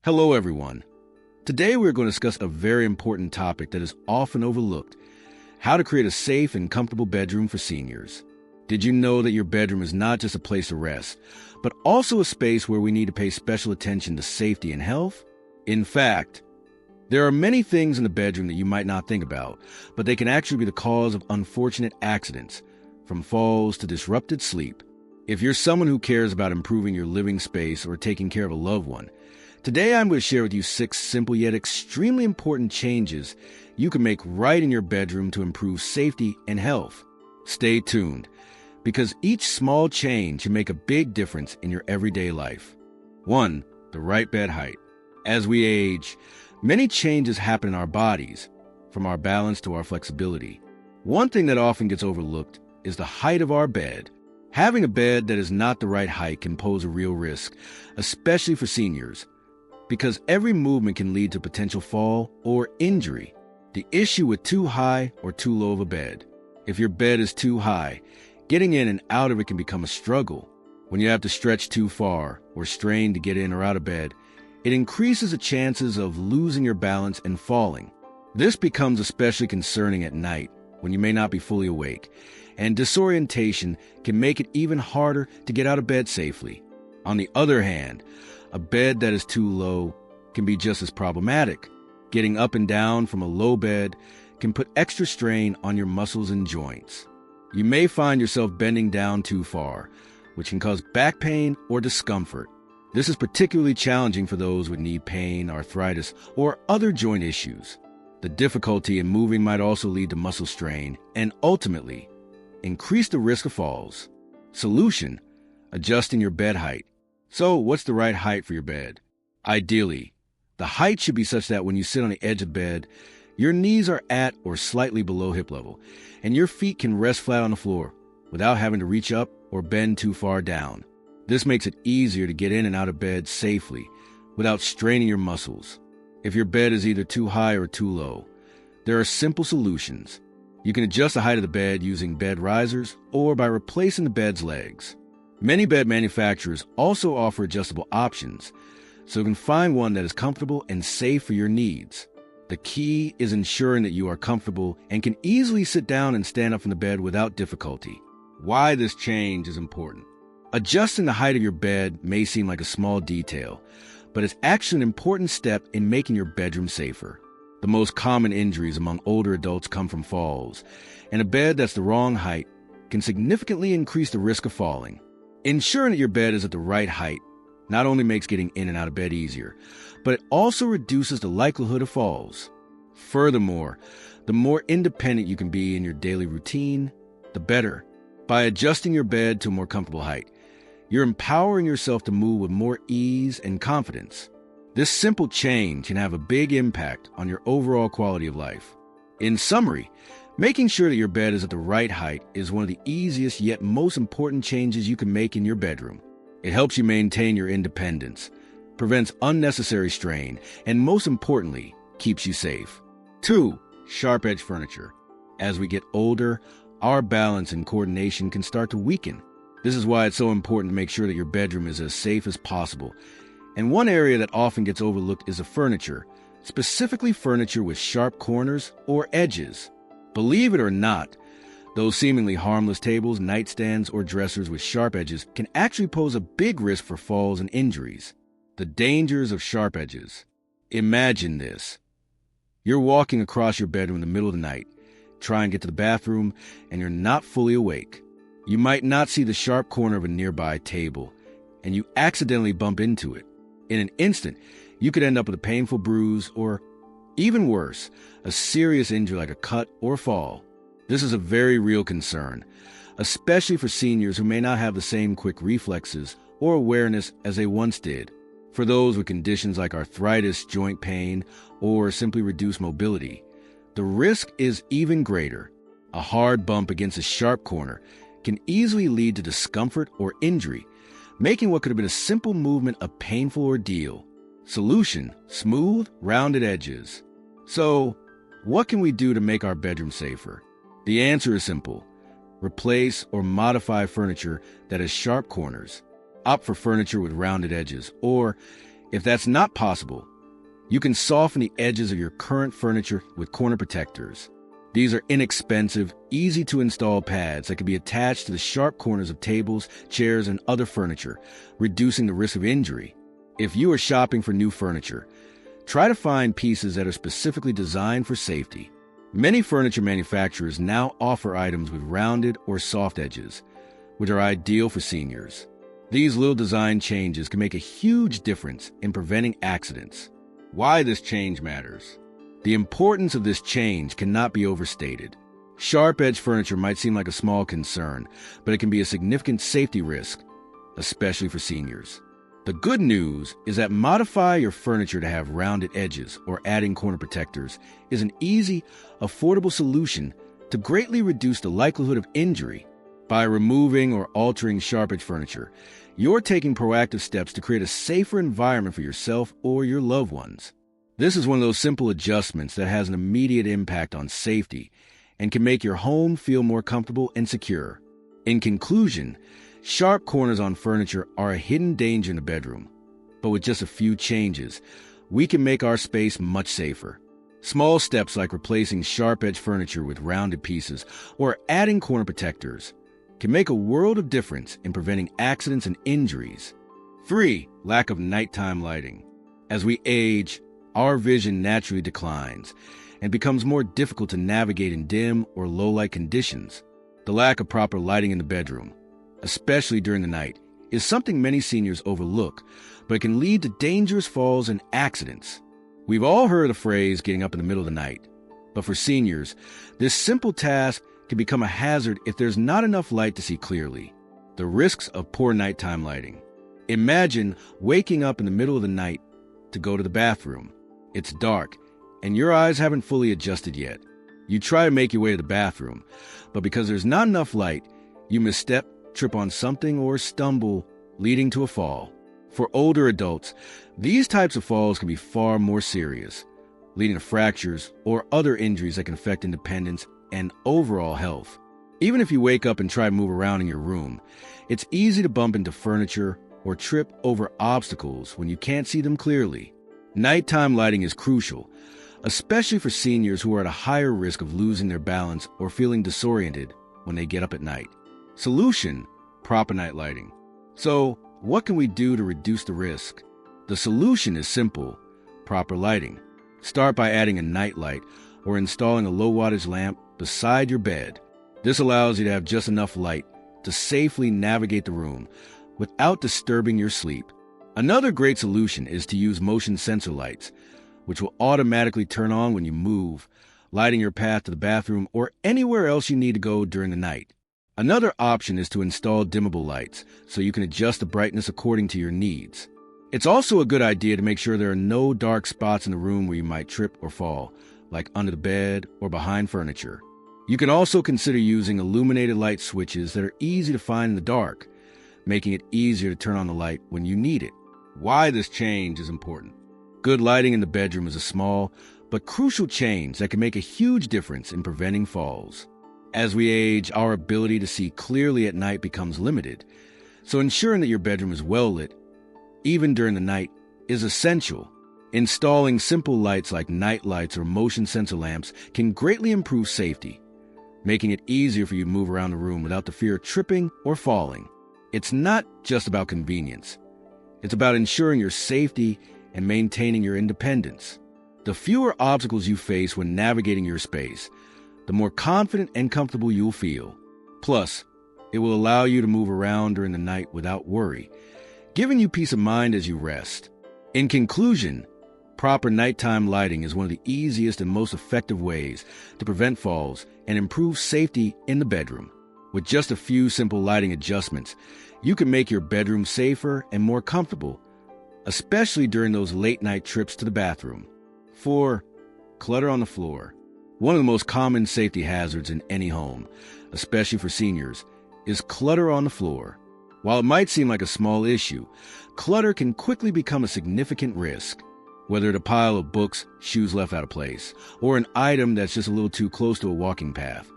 Hello, everyone. Today we're going to discuss a very important topic that is often overlooked: how to create a safe and comfortable bedroom for seniors. Did you know that your bedroom is not just a place to rest, but also a space where we need to pay special attention to safety and health? In fact, there are many things in the bedroom that you might not think about, but they can actually be the cause of unfortunate accidents, from falls to disrupted sleep. If you're someone who cares about improving your living space or taking care of a loved one, today I'm going to share with you 6 simple yet extremely important changes you can make right in your bedroom to improve safety and health. Stay tuned, because each small change can make a big difference in your everyday life. 1. The right bed height. As we age, many changes happen in our bodies, from our balance to our flexibility. One thing that often gets overlooked is the height of our bed. Having a bed that is not the right height can pose a real risk, especially for seniors, because every movement can lead to potential fall or injury. The issue with too high or too low of a bed. If your bed is too high, getting in and out of it can become a struggle. When you have to stretch too far or strain to get in or out of bed, it increases the chances of losing your balance and falling. This becomes especially concerning at night when you may not be fully awake, and disorientation can make it even harder to get out of bed safely. On the other hand, a bed that is too low can be just as problematic. Getting up and down from a low bed can put extra strain on your muscles and joints. You may find yourself bending down too far, which can cause back pain or discomfort. This is particularly challenging for those with knee pain, arthritis, or other joint issues. The difficulty in moving might also lead to muscle strain and ultimately increase the risk of falls. Solution: adjusting your bed height. So, what's the right height for your bed? Ideally, the height should be such that when you sit on the edge of bed, your knees are at or slightly below hip level, and your feet can rest flat on the floor without having to reach up or bend too far down. This makes it easier to get in and out of bed safely without straining your muscles. If your bed is either too high or too low, there are simple solutions. You can adjust the height of the bed using bed risers or by replacing the bed's legs. Many bed manufacturers also offer adjustable options, so you can find one that is comfortable and safe for your needs. The key is ensuring that you are comfortable and can easily sit down and stand up from the bed without difficulty. Why this change is important. Adjusting the height of your bed may seem like a small detail, but it's actually an important step in making your bedroom safer. The most common injuries among older adults come from falls, and a bed that's the wrong height can significantly increase the risk of falling. Ensuring that your bed is at the right height not only makes getting in and out of bed easier, but it also reduces the likelihood of falls. Furthermore, the more independent you can be in your daily routine, the better. By adjusting your bed to a more comfortable height, you're empowering yourself to move with more ease and confidence. This simple change can have a big impact on your overall quality of life. In summary, making sure that your bed is at the right height is one of the easiest yet most important changes you can make in your bedroom. It helps you maintain your independence, prevents unnecessary strain, and most importantly, keeps you safe. 2. Sharp edge furniture. As we get older, our balance and coordination can start to weaken. This is why it's so important to make sure that your bedroom is as safe as possible. And one area that often gets overlooked is the furniture, specifically furniture with sharp corners or edges. Believe it or not, those seemingly harmless tables, nightstands, or dressers with sharp edges can actually pose a big risk for falls and injuries. The dangers of sharp edges. Imagine this. You're walking across your bedroom in the middle of the night, trying to get to the bathroom, and you're not fully awake. You might not see the sharp corner of a nearby table, and you accidentally bump into it. In an instant, you could end up with a painful bruise or, even worse, a serious injury like a cut or fall. This is a very real concern, especially for seniors who may not have the same quick reflexes or awareness as they once did. For those with conditions like arthritis, joint pain, or simply reduced mobility, the risk is even greater. A hard bump against a sharp corner can easily lead to discomfort or injury, making what could have been a simple movement a painful ordeal. Solution: smooth, rounded edges. So, what can we do to make our bedroom safer? The answer is simple. Replace or modify furniture that has sharp corners. Opt for furniture with rounded edges, or If that's not possible, you can soften the edges of your current furniture with corner protectors. These are inexpensive, easy-to-install pads that can be attached to the sharp corners of tables, chairs, and other furniture, reducing the risk of injury. If you are shopping for new furniture, try to find pieces that are specifically designed for safety. Many furniture manufacturers now offer items with rounded or soft edges, which are ideal for seniors. These little design changes can make a huge difference in preventing accidents. Why this change matters. The importance of this change cannot be overstated. Sharp-edged furniture might seem like a small concern, but it can be a significant safety risk, especially for seniors. The good news is that modify your furniture to have rounded edges or adding corner protectors is an easy, affordable solution to greatly reduce the likelihood of injury. By removing or altering sharp-edged furniture, you're taking proactive steps to create a safer environment for yourself or your loved ones. This is one of those simple adjustments that has an immediate impact on safety and can make your home feel more comfortable and secure. In conclusion, sharp corners on furniture are a hidden danger in the bedroom, but with just a few changes, we can make our space much safer. Small steps like replacing sharp-edged furniture with rounded pieces or adding corner protectors can make a world of difference in preventing accidents and injuries. 3. Lack of nighttime lighting. As we age, our vision naturally declines and becomes more difficult to navigate in dim or low-light conditions. The lack of proper lighting in the bedroom, especially during the night, is something many seniors overlook, but it can lead to dangerous falls and accidents. We've all heard the phrase getting up in the middle of the night, but for seniors, this simple task can become a hazard if there's not enough light to see clearly. The risks of poor nighttime lighting. Imagine waking up in the middle of the night to go to the bathroom. It's dark, and your eyes haven't fully adjusted yet. You try to make your way to the bathroom, but because there's not enough light, you misstep, trip on something, or stumble, leading to a fall. For older adults, these types of falls can be far more serious, leading to fractures or other injuries that can affect independence and overall health. Even if you wake up and try to move around in your room, it's easy to bump into furniture or trip over obstacles when you can't see them clearly. Nighttime lighting is crucial, especially for seniors who are at a higher risk of losing their balance or feeling disoriented when they get up at night. Solution: proper night lighting. So, what can we do to reduce the risk? The solution is simple: proper lighting. Start by adding a night light or installing a low-wattage lamp beside your bed. This allows you to have just enough light to safely navigate the room without disturbing your sleep. Another great solution is to use motion sensor lights, which will automatically turn on when you move, lighting your path to the bathroom or anywhere else you need to go during the night. Another option is to install dimmable lights, so you can adjust the brightness according to your needs. It's also a good idea to make sure there are no dark spots in the room where you might trip or fall, like under the bed or behind furniture. You can also consider using illuminated light switches that are easy to find in the dark, making it easier to turn on the light when you need it. Why this change is important. Good lighting in the bedroom is a small but crucial change that can make a huge difference in preventing falls. As we age, our ability to see clearly at night becomes limited, so ensuring that your bedroom is well lit, even during the night, is essential. Installing simple lights like night lights or motion sensor lamps can greatly improve safety, making it easier for you to move around the room without the fear of tripping or falling. It's not just about convenience. It's about ensuring your safety and maintaining your independence. The fewer obstacles you face when navigating your space, the more confident and comfortable you'll feel. Plus, it will allow you to move around during the night without worry, giving you peace of mind as you rest. In conclusion, proper nighttime lighting is one of the easiest and most effective ways to prevent falls and improve safety in the bedroom. With just a few simple lighting adjustments, you can make your bedroom safer and more comfortable, especially during those late-night trips to the bathroom. 4. Clutter on the floor. One of the most common safety hazards in any home, especially for seniors, is clutter on the floor. While it might seem like a small issue, clutter can quickly become a significant risk. Whether it's a pile of books, shoes left out of place, or an item that's just a little too close to a walking path,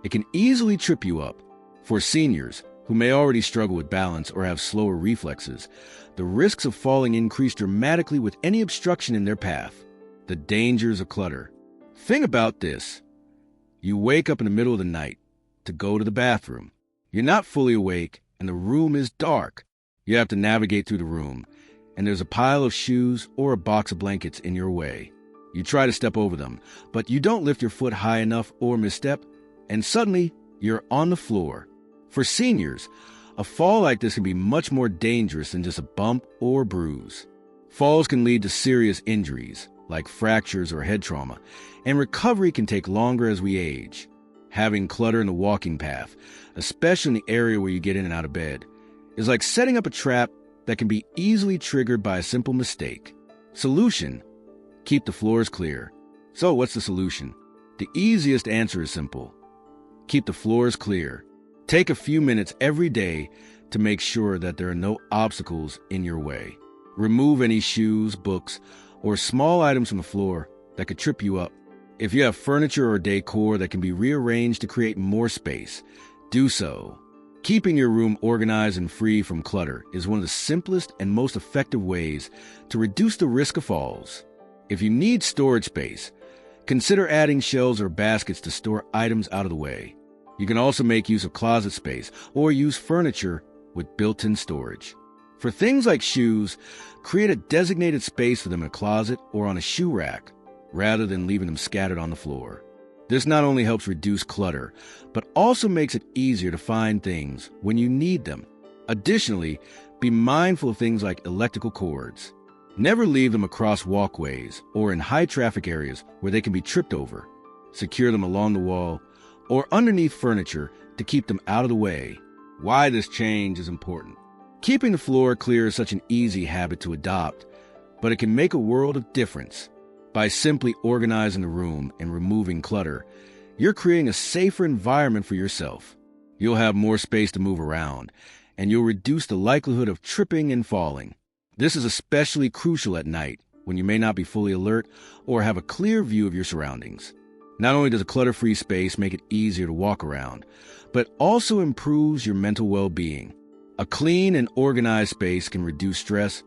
it can easily trip you up. For seniors, who may already struggle with balance or have slower reflexes, the risks of falling increase dramatically with any obstruction in their path. The dangers of clutter. Think about this. You wake up in the middle of the night to go to the bathroom. You're not fully awake, and the room is dark. You have to navigate through the room, and there's a pile of shoes or a box of blankets in your way. You try to step over them, but you don't lift your foot high enough or misstep, and suddenly you're on the floor. For seniors, a fall like this can be much more dangerous than just a bump or bruise. Falls can lead to serious injuries, like fractures or head trauma, and recovery can take longer as we age. Having clutter in the walking path, especially in the area where you get in and out of bed, is like setting up a trap that can be easily triggered by a simple mistake. Solution: keep the floors clear. So what's the solution? The easiest answer is simple. Keep the floors clear. Take a few minutes every day to make sure that there are no obstacles in your way. Remove any shoes, books, or small items from the floor that could trip you up. If you have furniture or decor that can be rearranged to create more space, do so. Keeping your room organized and free from clutter is one of the simplest and most effective ways to reduce the risk of falls. If you need storage space, consider adding shelves or baskets to store items out of the way. You can also make use of closet space or use furniture with built-in storage. For things like shoes, create a designated space for them in a closet or on a shoe rack, rather than leaving them scattered on the floor. This not only helps reduce clutter, but also makes it easier to find things when you need them. Additionally, be mindful of things like electrical cords. Never leave them across walkways or in high-traffic areas where they can be tripped over. Secure them along the wall or underneath furniture to keep them out of the way. Why this change is important. Keeping the floor clear is such an easy habit to adopt, but it can make a world of difference. By simply organizing the room and removing clutter, you're creating a safer environment for yourself. You'll have more space to move around, and you'll reduce the likelihood of tripping and falling. This is especially crucial at night when you may not be fully alert or have a clear view of your surroundings. Not only does a clutter-free space make it easier to walk around, but also improves your mental well-being. A clean and organized space can reduce stress,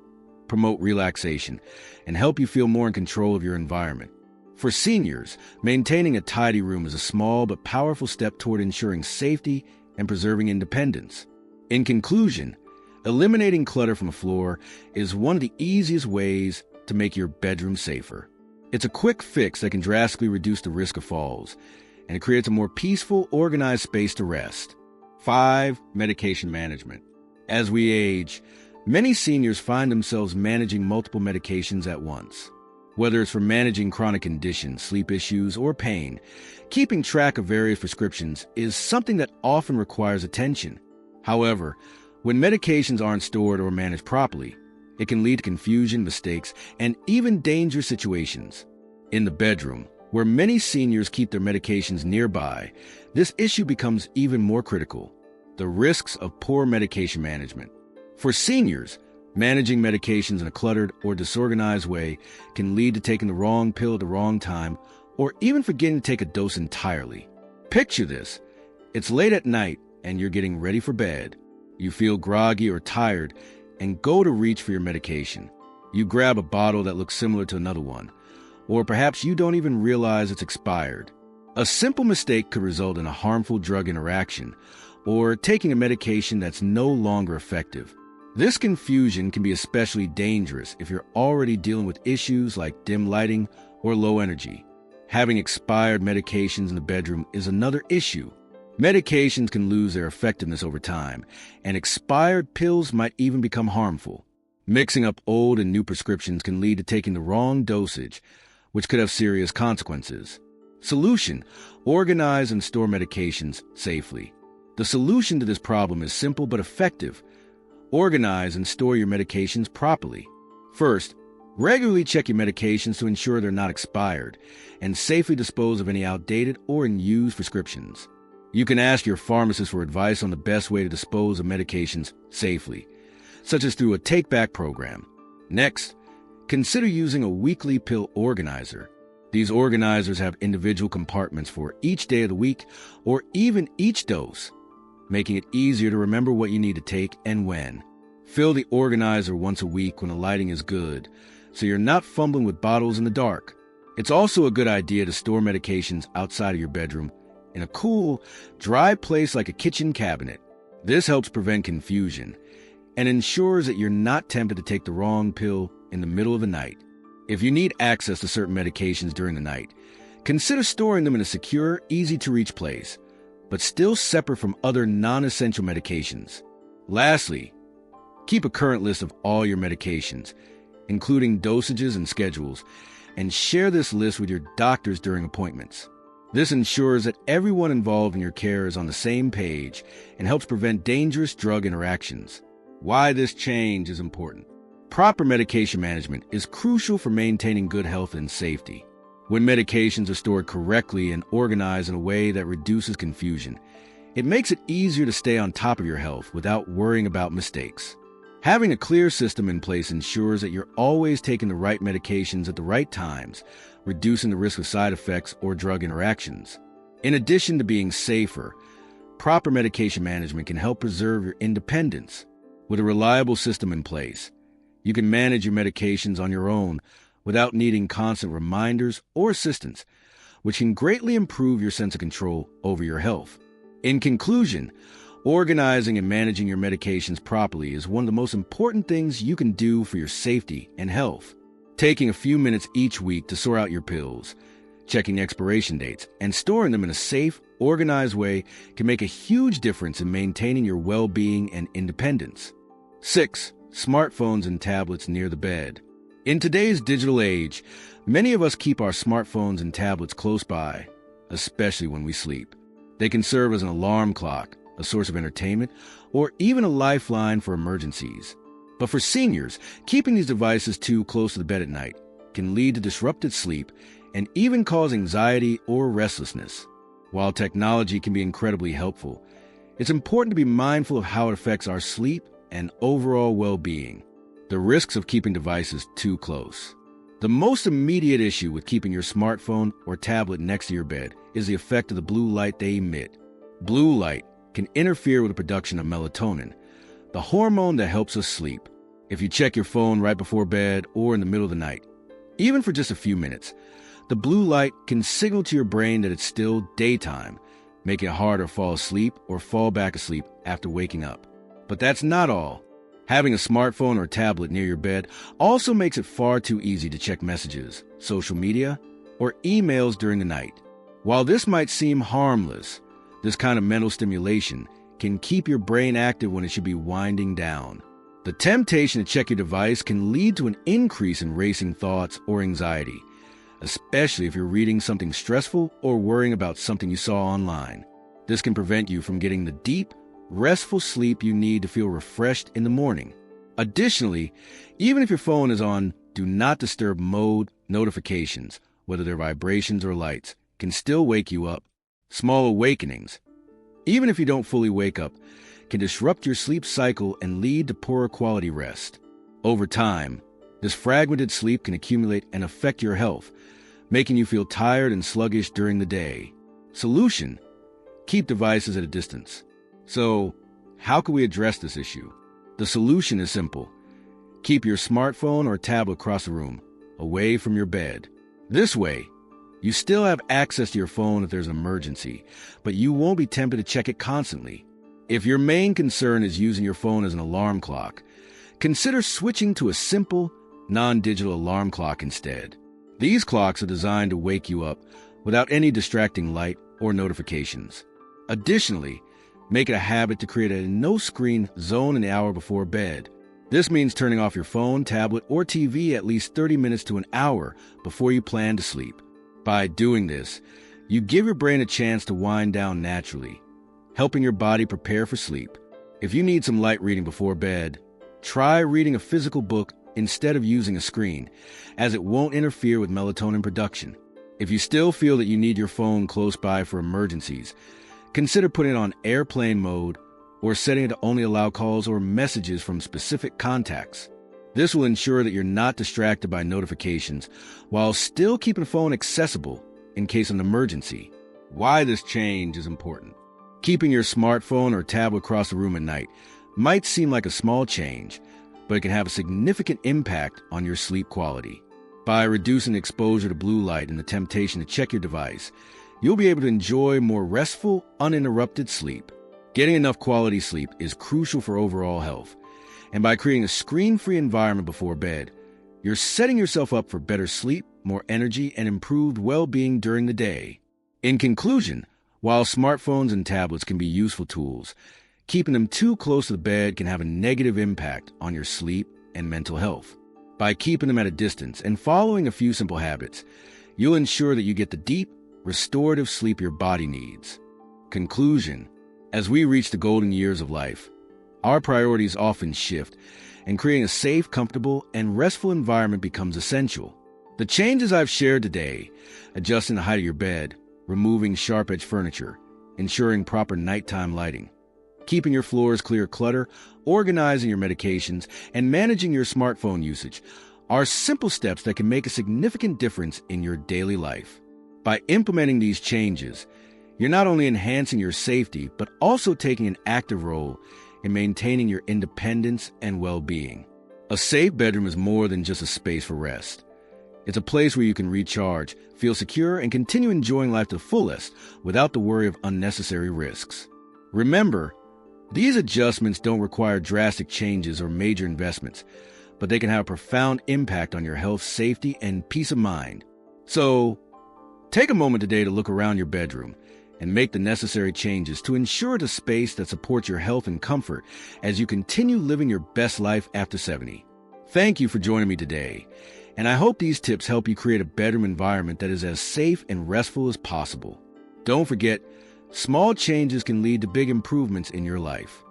promote relaxation, and help you feel more in control of your environment. For seniors, maintaining a tidy room is a small but powerful step toward ensuring safety and preserving independence. In conclusion, eliminating clutter from the floor is one of the easiest ways to make your bedroom safer. It's a quick fix that can drastically reduce the risk of falls, and it creates a more peaceful, organized space to rest. 5. Medication management. As we age, many seniors find themselves managing multiple medications at once. Whether it's for managing chronic conditions, sleep issues, or pain, keeping track of various prescriptions is something that often requires attention. However, when medications aren't stored or managed properly, it can lead to confusion, mistakes, and even dangerous situations. In the bedroom, where many seniors keep their medications nearby, this issue becomes even more critical. The risks of poor medication management. For seniors, managing medications in a cluttered or disorganized way can lead to taking the wrong pill at the wrong time or even forgetting to take a dose entirely. Picture this. It's late at night and you're getting ready for bed. You feel groggy or tired and go to reach for your medication. You grab a bottle that looks similar to another one, or perhaps you don't even realize it's expired. A simple mistake could result in a harmful drug interaction or taking a medication that's no longer effective. This confusion can be especially dangerous if you're already dealing with issues like dim lighting or low energy. Having expired medications in the bedroom is another issue. Medications can lose their effectiveness over time, and expired pills might even become harmful. Mixing up old and new prescriptions can lead to taking the wrong dosage, which could have serious consequences. Solution: organize and store medications safely. The solution to this problem is simple but effective. Organize and store your medications properly. First, regularly check your medications to ensure they're not expired, and safely dispose of any outdated or unused prescriptions. You can ask your pharmacist for advice on the best way to dispose of medications safely, such as through a take-back program. Next, consider using a weekly pill organizer. These organizers have individual compartments for each day of the week or even each dose. making it easier to remember what you need to take and when. Fill the organizer once a week when the lighting is good, so you're not fumbling with bottles in the dark. It's also a good idea to store medications outside of your bedroom in a cool, dry place like a kitchen cabinet. This helps prevent confusion and ensures that you're not tempted to take the wrong pill in the middle of the night. If you need access to certain medications during the night, consider storing them in a secure, easy-to-reach place, but still separate from other non-essential medications. Lastly, keep a current list of all your medications, including dosages and schedules, and share this list with your doctors during appointments. This ensures that everyone involved in your care is on the same page and helps prevent dangerous drug interactions. Why this change is important. Proper medication management is crucial for maintaining good health and safety. When medications are stored correctly and organized in a way that reduces confusion, it makes it easier to stay on top of your health without worrying about mistakes. Having a clear system in place ensures that you're always taking the right medications at the right times, reducing the risk of side effects or drug interactions. In addition to being safer, proper medication management can help preserve your independence. With a reliable system in place, you can manage your medications on your own without needing constant reminders or assistance, which can greatly improve your sense of control over your health. In conclusion, organizing and managing your medications properly is one of the most important things you can do for your safety and health. Taking a few minutes each week to sort out your pills, checking expiration dates, and storing them in a safe, organized way can make a huge difference in maintaining your well-being and independence. 6. Smartphones and tablets near the bed. In today's digital age, many of us keep our smartphones and tablets close by, especially when we sleep. They can serve as an alarm clock, a source of entertainment, or even a lifeline for emergencies. But for seniors, keeping these devices too close to the bed at night can lead to disrupted sleep and even cause anxiety or restlessness. While technology can be incredibly helpful, it's important to be mindful of how it affects our sleep and overall well-being. The risks of keeping devices too close. The most immediate issue with keeping your smartphone or tablet next to your bed is the effect of the blue light they emit. Blue light can interfere with the production of melatonin, the hormone that helps us sleep. If you check your phone right before bed or in the middle of the night, even for just a few minutes, the blue light can signal to your brain that it's still daytime, making it harder to fall asleep or fall back asleep after waking up. But that's not all. Having a smartphone or tablet near your bed also makes it far too easy to check messages, social media, or emails during the night. While this might seem harmless, this kind of mental stimulation can keep your brain active when it should be winding down. The temptation to check your device can lead to an increase in racing thoughts or anxiety, especially if you're reading something stressful or worrying about something you saw online. This can prevent you from getting the deep, restful sleep you need to feel refreshed in the morning. Additionally, even if your phone is on Do Not Disturb mode, notifications, whether they're vibrations or lights, can still wake you up. Small awakenings, even if you don't fully wake up, can disrupt your sleep cycle and lead to poorer quality rest. Over time, this fragmented sleep can accumulate and affect your health, making you feel tired and sluggish during the day. Solution: keep devices at a distance. So, how can we address this issue? The solution is simple. Keep your smartphone or tablet across the room, away from your bed. This way, you still have access to your phone if there's an emergency, but you won't be tempted to check it constantly. If your main concern is using your phone as an alarm clock, consider switching to a simple, non-digital alarm clock instead. These clocks are designed to wake you up without any distracting light or notifications. Additionally, make it a habit to create a no-screen zone in the hour before bed. This means turning off your phone, tablet, or TV at least 30 minutes to an hour before you plan to sleep. By doing this, you give your brain a chance to wind down naturally, helping your body prepare for sleep. If you need some light reading before bed, try reading a physical book instead of using a screen, as it won't interfere with melatonin production. If you still feel that you need your phone close by for emergencies, consider putting it on airplane mode or setting it to only allow calls or messages from specific contacts. This will ensure that you're not distracted by notifications while still keeping the phone accessible in case of an emergency. Why this change is important. Keeping your smartphone or tablet across the room at night might seem like a small change, but it can have a significant impact on your sleep quality. By reducing exposure to blue light and the temptation to check your device, you'll be able to enjoy more restful, uninterrupted sleep. Getting enough quality sleep is crucial for overall health, and by creating a screen-free environment before bed, you're setting yourself up for better sleep, more energy, and improved well-being during the day. In conclusion, while smartphones and tablets can be useful tools, keeping them too close to the bed can have a negative impact on your sleep and mental health. By keeping them at a distance and following a few simple habits, you'll ensure that you get the deep, restorative sleep your body needs. Conclusion: as we reach the golden years of life, our priorities often shift, and creating a safe, comfortable, and restful environment becomes essential. The changes I've shared today, adjusting the height of your bed, removing sharp-edged furniture, ensuring proper nighttime lighting, keeping your floors clear of clutter, organizing your medications, and managing your smartphone usage are simple steps that can make a significant difference in your daily life. By implementing these changes, you're not only enhancing your safety, but also taking an active role in maintaining your independence and well-being. A safe bedroom is more than just a space for rest. It's a place where you can recharge, feel secure, and continue enjoying life to the fullest without the worry of unnecessary risks. Remember, these adjustments don't require drastic changes or major investments, but they can have a profound impact on your health, safety, and peace of mind. So, take a moment today to look around your bedroom and make the necessary changes to ensure it's a space that supports your health and comfort as you continue living your best life after 70. Thank you for joining me today, and I hope these tips help you create a bedroom environment that is as safe and restful as possible. Don't forget, small changes can lead to big improvements in your life.